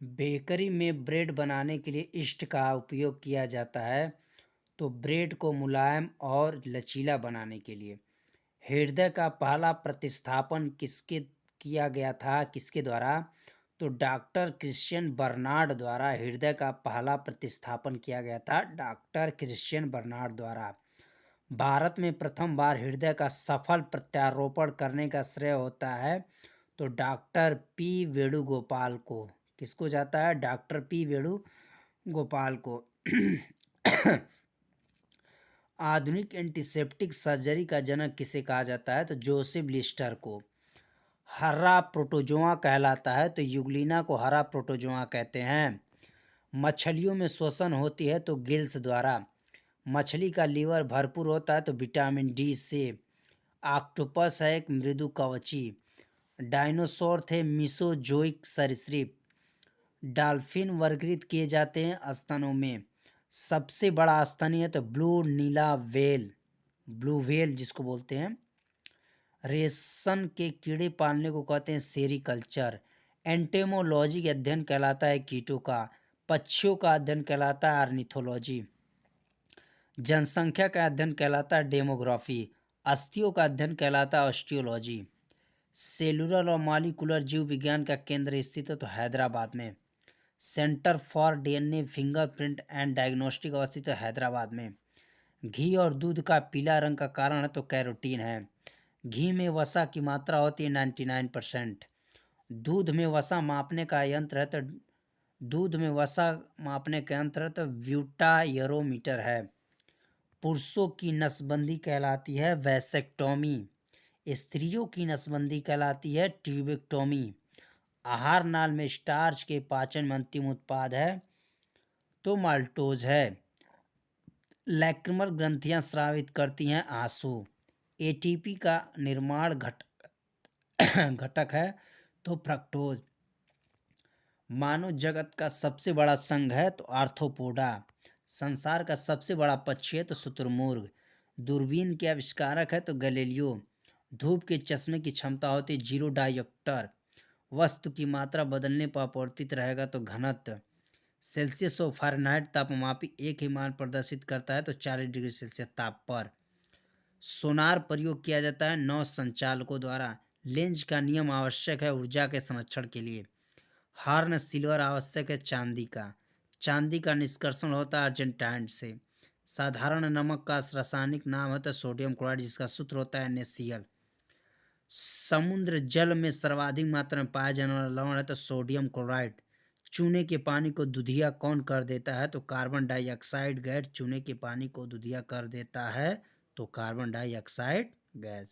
Bakery में bread बनाने के लिए यीस्ट का उपयोग किया जाता है। तो ब्रेड को मुलायम और लचीला बनाने के लिए हृदय का पहला प्रतिस्थापन किसके किया गया था, किसके द्वारा? तो डॉक्टर क्रिश्चियन बर्नार्ड द्वारा हृदय का पहला प्रतिस्थापन किया गया था, डॉक्टर क्रिश्चियन बर्नार्ड द्वारा। भारत में प्रथम बार हृदय का सफल प्रत्यारोपण करने का श्रेय होता है तो डॉक्टर पी वेणुगोपाल को। किसको जाता है? डॉक्टर पी वेणुगोपाल को। आधुनिक एंटीसेप्टिक सर्जरी का जनक किसे कहा जाता है? तो जोसेफ लिस्टर को। हरा प्रोटोजोआ कहलाता है तो यूग्लिना को हरा प्रोटोजोआ कहते हैं। मछलियों में श्वसन होती है तो गिल्स द्वारा। मछली का लीवर भरपूर होता है तो विटामिन डी से। ऑक्टोपस है एक मृदु कवची। डायनासोर थे मीसोजोइक सरीसृप। डॉल्फिन वर्गीकृत किए जाते हैं स्तनों में। सबसे बड़ा स्तनी है तो ब्लू नीला व्हेल, ब्लू व्हेल जिसको बोलते हैं। रेशम के कीड़े पालने को कहते हैं सेरीकल्चर। एंटेमोलॉजी के अध्ययन कहलाता है कीटों का। पक्षियों का अध्ययन कहलाता है ऑर्निथोलॉजी। जनसंख्या का अध्ययन कहलाता है डेमोग्राफी। अस्थियों का अध्ययन कहलाता है ऑस्टियोलॉजी। सेलुलर और मॉलिक्यूलर जीव विज्ञान का केंद्र स्थित है तो हैदराबाद में। Centre for DNA fingerprint and diagnostic अवस्थित है हैदराबाद में। घी और दूध का पीला रंग का कारण है तो कैरोटीन है। घी में वसा की मात्रा होती है 99%। दूध में वसा मापने का यंत्र है तो दूध में वसा मापने का यंत्र है तो ब्यूटायरोमीटर है। पुरुषों की नसबंदी कहलाती है वैसेक्टोमी। स्त्रियों की नसबंदी कहलाती है ट्यूबेक्टोमी। आहार नाल में स्टार्च के पाचन में अंतिम उत्पाद है तो माल्टोज है। लैक्रिमल ग्रंथियां स्रावित करती हैं आंसू। एटीपी का निर्माण घटक है तो फ्रक्टोज। मानव जगत का सबसे बड़ा संघ है तो आर्थ्रोपोडा। संसार का सबसे बड़ा पक्षी है तो शुतुरमुर्ग। दूरबीन के आविष्कारक है तो गैलीलियो। धूप के चश्मे की क्षमता होती है 0 डायोप्टर। वस्तु की मात्रा बदलने पर अपरिवर्तित रहेगा तो घनत्व। सेल्सियस और फ़ारेनहाइट तापमापी एक ही मान प्रदर्शित करता है तो 40 डिग्री सेल्सियस ताप पर। सोनार प्रयोग किया जाता है नौ संचालकों द्वारा। लेंस का नियम आवश्यक है ऊर्जा के संरक्षण के लिए। हार्न सिल्वर आवश्यक है चांदी का। चांदी का निष्कर्षण होता है अर्जेंटाइन से। साधारण नमक का रासायनिक नाम होता है सोडियम क्लोराइड जिसका सूत्र होता है NaCl। समुद्र जल में सर्वाधिक मात्रा में पाया जाने वाला लवण है तो सोडियम क्लोराइड। चूने के पानी को दुधिया कौन कर देता है? तो कार्बन डाइऑक्साइड गैस चूने के पानी को दुधिया कर देता है तो कार्बन डाइऑक्साइड गैस।